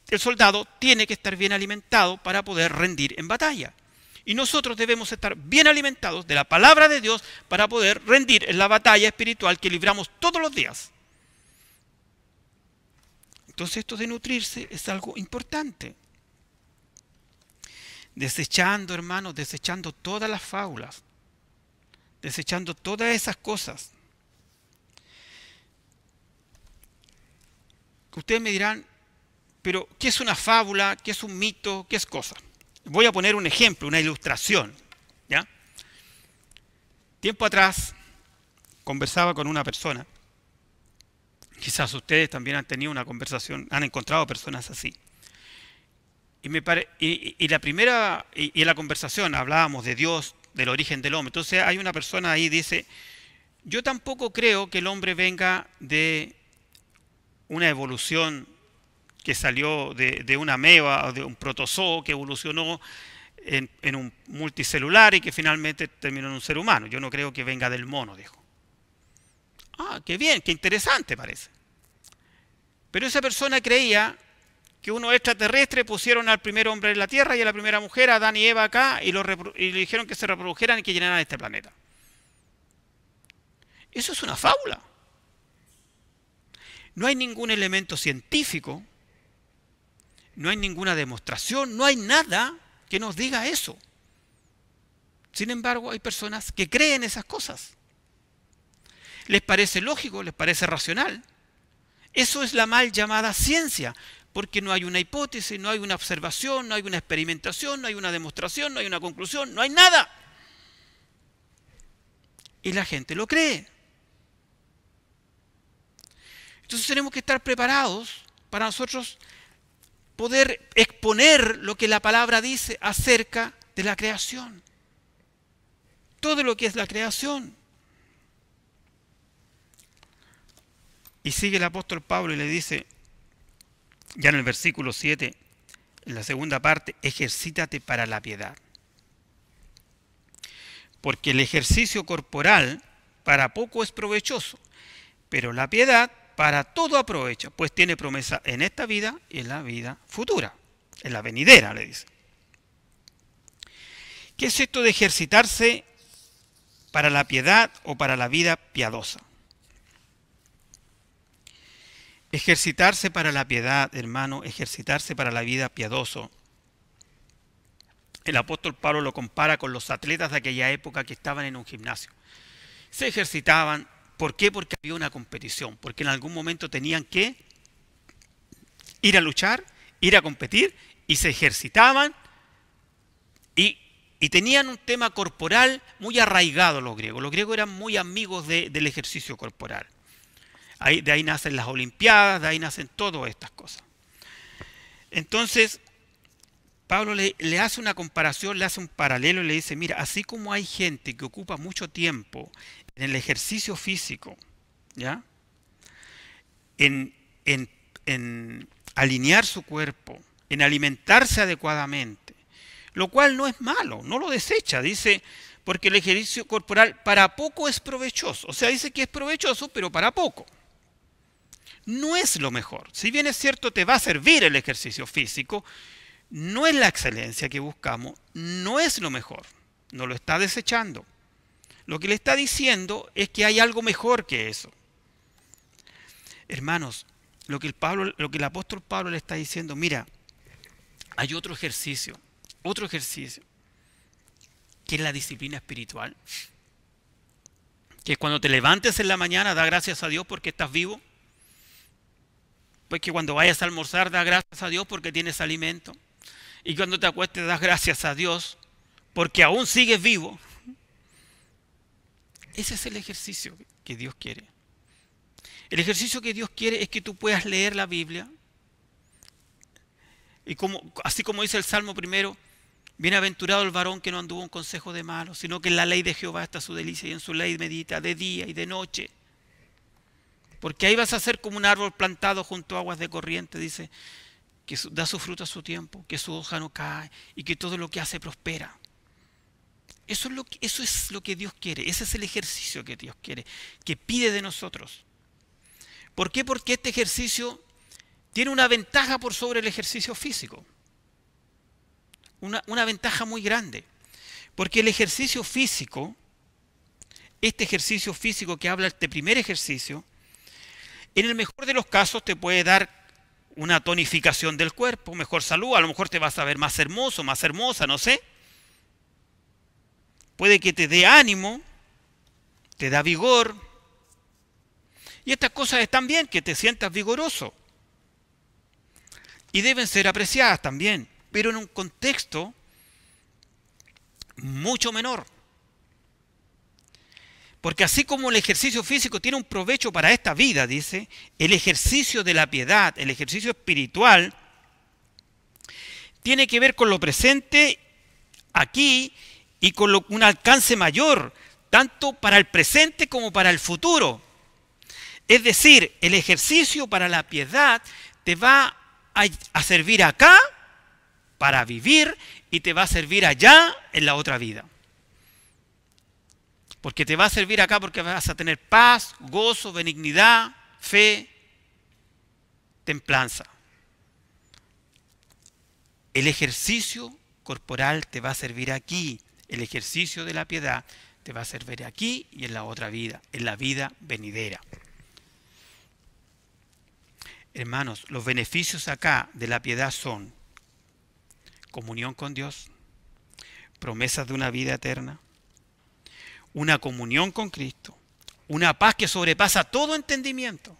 El soldado tiene que estar bien alimentado para poder rendir en batalla. Y nosotros debemos estar bien alimentados de la palabra de Dios para poder rendir en la batalla espiritual que libramos todos los días. Entonces esto de nutrirse es algo importante. Desechando, hermanos, desechando todas las fábulas, desechando todas esas cosas. Ustedes me dirán, pero ¿qué es una fábula? ¿Qué es un mito? ¿Qué es cosa? Voy a poner un ejemplo, una ilustración, ¿ya? Tiempo atrás conversaba con una persona. Quizás ustedes también han tenido una conversación, han encontrado personas así. Y en la conversación hablábamos de Dios, del origen del hombre. Entonces hay una persona ahí que dice, yo tampoco creo que el hombre venga de una evolución que salió de una ameba o de un protozoo que evolucionó en un multicelular y que finalmente terminó en un ser humano. Yo no creo que venga del mono, dijo. Ah, qué bien, qué interesante parece. Pero esa persona creía que unos extraterrestres pusieron al primer hombre en la Tierra y a la primera mujer, a Adán y Eva acá, y le dijeron que se reprodujeran y que llenaran este planeta. Eso es una fábula. No hay ningún elemento científico, no hay ninguna demostración, no hay nada que nos diga eso. Sin embargo, hay personas que creen esas cosas. Les parece lógico, les parece racional. Eso es la mal llamada ciencia, porque no hay una hipótesis, no hay una observación, no hay una experimentación, no hay una demostración, no hay una conclusión, no hay nada. Y la gente lo cree. Entonces tenemos que estar preparados para nosotros poder exponer lo que la palabra dice acerca de la creación. Todo lo que es la creación. Y sigue el apóstol Pablo y le dice, ya en el versículo 7, en la segunda parte, ejercítate para la piedad. Porque el ejercicio corporal para poco es provechoso, pero la piedad para todo aprovecha, pues tiene promesa en esta vida y en la vida futura, en la venidera, le dice. ¿Qué es esto de ejercitarse para la piedad o para la vida piadosa? Ejercitarse para la piedad, hermano, ejercitarse para la vida piadoso. El apóstol Pablo lo compara con los atletas de aquella época que estaban en un gimnasio. Se ejercitaban. ¿Por qué? Porque había una competición, porque en algún momento tenían que ir a luchar, ir a competir, y se ejercitaban y tenían un tema corporal muy arraigado los griegos. Los griegos eran muy amigos del ejercicio corporal. De ahí nacen las Olimpiadas, de ahí nacen todas estas cosas. Entonces, Pablo le hace una comparación, le hace un paralelo y le dice, mira, así como hay gente que ocupa mucho tiempo en el ejercicio físico, ¿ya? En en alinear su cuerpo, en alimentarse adecuadamente, lo cual no es malo, no lo desecha, dice, porque el ejercicio corporal para poco es provechoso, o sea, dice que es provechoso, pero para poco. No es lo mejor, si bien es cierto te va a servir el ejercicio físico, no es la excelencia que buscamos, no es lo mejor, no lo está desechando. Lo que le está diciendo es que hay algo mejor que eso. Hermanos, lo que el apóstol Pablo le está diciendo, mira, hay otro ejercicio, que es la disciplina espiritual. Que cuando te levantes en la mañana, da gracias a Dios porque estás vivo. Pues que cuando vayas a almorzar, da gracias a Dios porque tienes alimento. Y cuando te acuestes, das gracias a Dios porque aún sigues vivo. Ese es el ejercicio que Dios quiere. El ejercicio que Dios quiere es que tú puedas leer la Biblia. Y así como dice el Salmo primero, bienaventurado el varón que no anduvo en consejo de malos, sino que en la ley de Jehová está su delicia y en su ley medita de día y de noche. Porque ahí vas a ser como un árbol plantado junto a aguas de corriente, dice, que da su fruto a su tiempo, que su hoja no cae y que todo lo que hace prospera. Eso es lo que Dios quiere, ese es el ejercicio que Dios quiere, que pide de nosotros. ¿Por qué? Porque este ejercicio tiene una ventaja por sobre el ejercicio físico. Una ventaja muy grande. Porque el ejercicio físico, este ejercicio físico que habla este primer ejercicio, en el mejor de los casos te puede dar una tonificación del cuerpo, mejor salud, a lo mejor te vas a ver más hermoso, más hermosa, no sé. Puede que te dé ánimo, te da vigor. Y estas cosas están bien, que te sientas vigoroso. Y deben ser apreciadas también, pero en un contexto mucho menor. Porque así como el ejercicio físico tiene un provecho para esta vida, dice, el ejercicio de la piedad, el ejercicio espiritual, tiene que ver con lo presente aquí y con un alcance mayor, tanto para el presente como para el futuro. Es decir, el ejercicio para la piedad te va a servir acá para vivir y te va a servir allá en la otra vida. Porque te va a servir acá porque vas a tener paz, gozo, benignidad, fe, templanza. El ejercicio corporal te va a servir aquí. El ejercicio de la piedad te va a servir aquí y en la otra vida, en la vida venidera. Hermanos, los beneficios acá de la piedad son comunión con Dios, promesas de una vida eterna, una comunión con Cristo, una paz que sobrepasa todo entendimiento.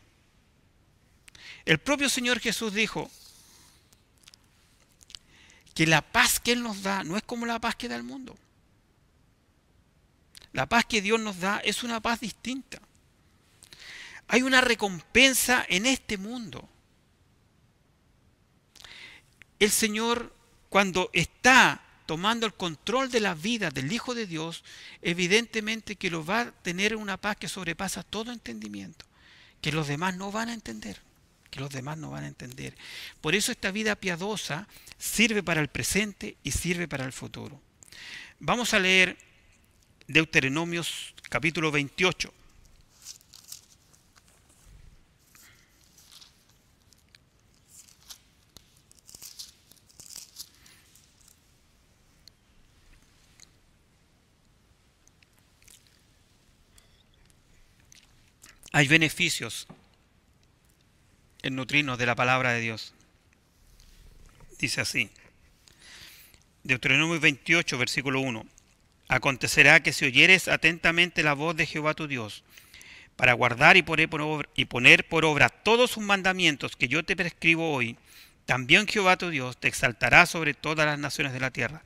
El propio Señor Jesús dijo que la paz que Él nos da no es como la paz que da el mundo. La paz que Dios nos da es una paz distinta. Hay una recompensa en este mundo. El Señor, cuando está tomando el control de la vida del Hijo de Dios, evidentemente que lo va a tener una paz que sobrepasa todo entendimiento, que los demás no van a entender, Por eso esta vida piadosa sirve para el presente y sirve para el futuro. Vamos a leer Deuteronomios capítulo 28. Hay beneficios en nutrirnos de la palabra de Dios. Dice así, Deuteronomio 28, versículo 1. Acontecerá que si oyeres atentamente la voz de Jehová tu Dios, para guardar y poner por obra todos sus mandamientos que yo te prescribo hoy, también Jehová tu Dios te exaltará sobre todas las naciones de la tierra.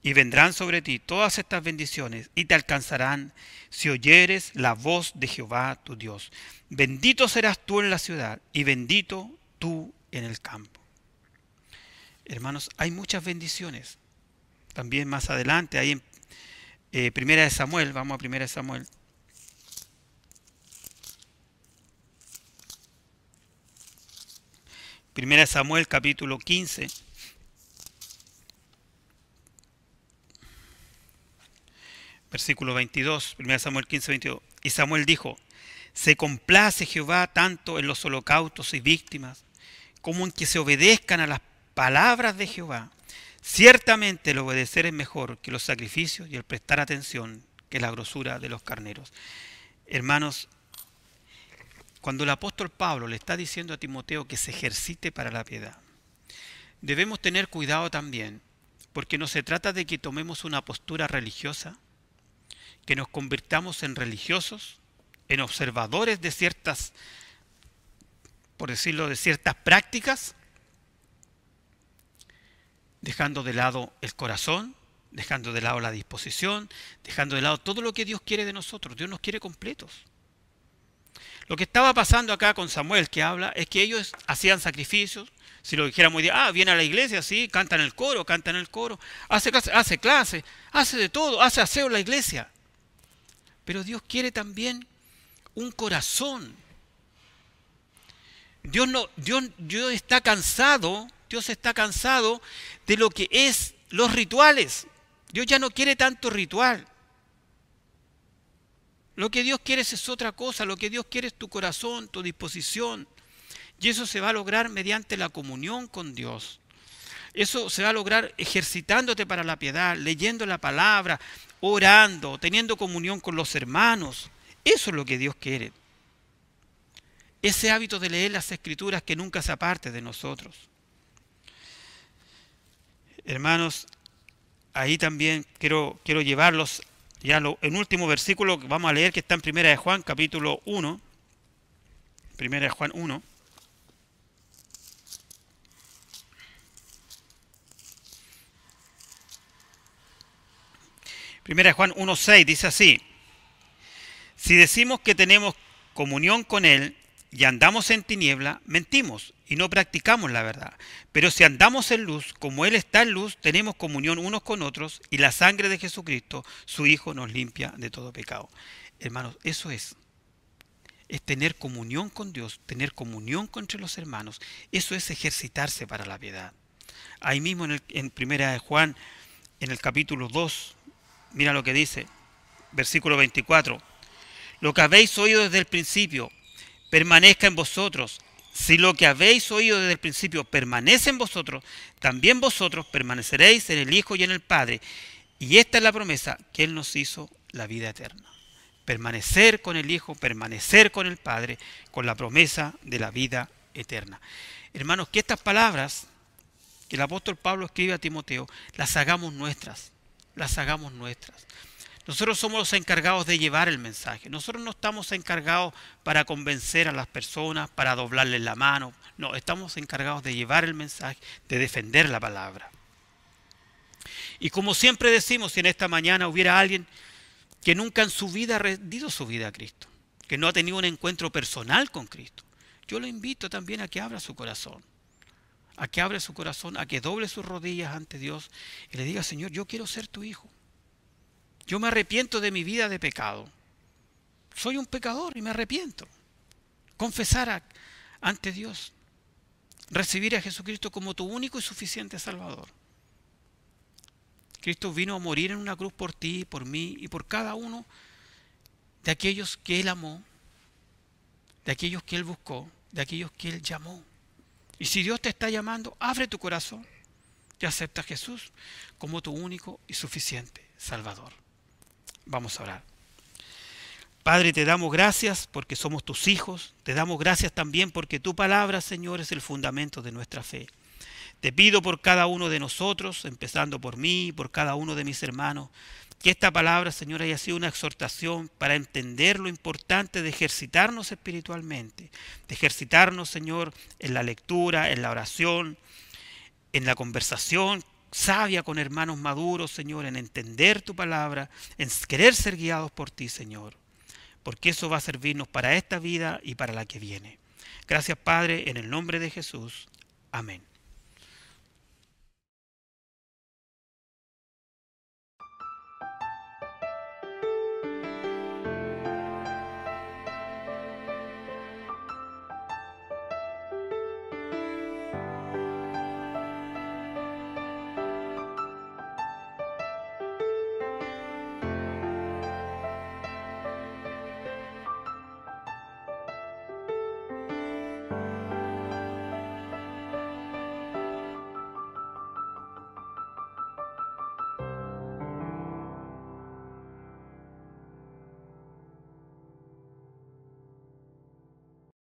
Y vendrán sobre ti todas estas bendiciones y te alcanzarán si oyeres la voz de Jehová tu Dios. Bendito serás tú en la ciudad y bendito tú en el campo. Hermanos, hay muchas bendiciones. También más adelante, ahí en Primera de Samuel, vamos a Primera de Samuel. Primera Samuel capítulo 15. Versículo 22. Primera Samuel 15, 22. Y Samuel dijo: se complace Jehová tanto en los holocaustos y víctimas, como en que se obedezcan a las palabras de Jehová. Ciertamente el obedecer es mejor que los sacrificios y el prestar atención que la grosura de los carneros. Hermanos, cuando el apóstol Pablo le está diciendo a Timoteo que se ejercite para la piedad, debemos tener cuidado también, porque no se trata de que tomemos una postura religiosa, que nos convirtamos en religiosos, en observadores de ciertas, por decirlo, de ciertas prácticas, dejando de lado el corazón, dejando de lado la disposición, dejando de lado todo lo que Dios quiere de nosotros. Dios nos quiere completos. Lo que estaba pasando acá con Samuel, que habla, es que ellos hacían sacrificios. Si lo dijéramos hoy día, viene a la iglesia, sí, canta en el coro, hace clase, hace de todo, hace aseo en la iglesia. Pero Dios quiere también un corazón. Dios está cansado de lo que es los rituales. Dios ya no quiere tanto ritual. Lo que Dios quiere es otra cosa. Lo que Dios quiere es tu corazón, tu disposición. Y eso se va a lograr mediante la comunión con Dios. Eso se va a lograr ejercitándote para la piedad, leyendo la palabra, orando, teniendo comunión con los hermanos. Eso es lo que Dios quiere. Ese hábito de leer las Escrituras que nunca se aparte de nosotros. Hermanos, ahí también quiero llevarlos ya en último versículo que vamos a leer, que está en Primera de Juan, capítulo 1. Primera de Juan 1. Primera de Juan 1:6 dice así: si decimos que tenemos comunión con Él y andamos en tiniebla, mentimos y no practicamos la verdad. Pero si andamos en luz, como Él está en luz, tenemos comunión unos con otros, y la sangre de Jesucristo, su Hijo, nos limpia de todo pecado. Hermanos, eso es tener comunión con Dios, tener comunión entre los hermanos. Eso es ejercitarse para la piedad. Ahí mismo en Primera de Juan, en el capítulo 2, mira lo que dice, versículo 24. Lo que habéis oído desde el principio permanezca en vosotros. Si lo que habéis oído desde el principio permanece en vosotros, también vosotros permaneceréis en el Hijo y en el Padre. Y esta es la promesa, que Él nos hizo la vida eterna. Permanecer con el Hijo, permanecer con el Padre, con la promesa de la vida eterna. Hermanos, que estas palabras que el apóstol Pablo escribe a Timoteo, las hagamos nuestras. Las hagamos nuestras. Nosotros somos los encargados de llevar el mensaje. Nosotros no estamos encargados para convencer a las personas, para doblarles la mano. No, estamos encargados de llevar el mensaje, de defender la palabra. Y como siempre decimos, si en esta mañana hubiera alguien que nunca en su vida ha rendido su vida a Cristo, que no ha tenido un encuentro personal con Cristo, yo lo invito también a que abra su corazón. A que abra su corazón, a que doble sus rodillas ante Dios y le diga: Señor, yo quiero ser tu hijo. Yo me arrepiento de mi vida de pecado. Soy un pecador y me arrepiento. Confesar ante Dios. Recibir a Jesucristo como tu único y suficiente Salvador. Cristo vino a morir en una cruz por ti, por mí y por cada uno de aquellos que Él amó, de aquellos que Él buscó, de aquellos que Él llamó. Y si Dios te está llamando, abre tu corazón y acepta a Jesús como tu único y suficiente Salvador. Vamos a orar. Padre, te damos gracias porque somos tus hijos. Te damos gracias también porque tu palabra, Señor, es el fundamento de nuestra fe. Te pido por cada uno de nosotros, empezando por mí, por cada uno de mis hermanos, que esta palabra, Señor, haya sido una exhortación para entender lo importante de ejercitarnos espiritualmente, de ejercitarnos, Señor, en la lectura, en la oración, en la conversación sabia con hermanos maduros, Señor, en entender tu palabra, en querer ser guiados por ti, Señor, porque eso va a servirnos para esta vida y para la que viene. Gracias, Padre, en el nombre de Jesús. Amén.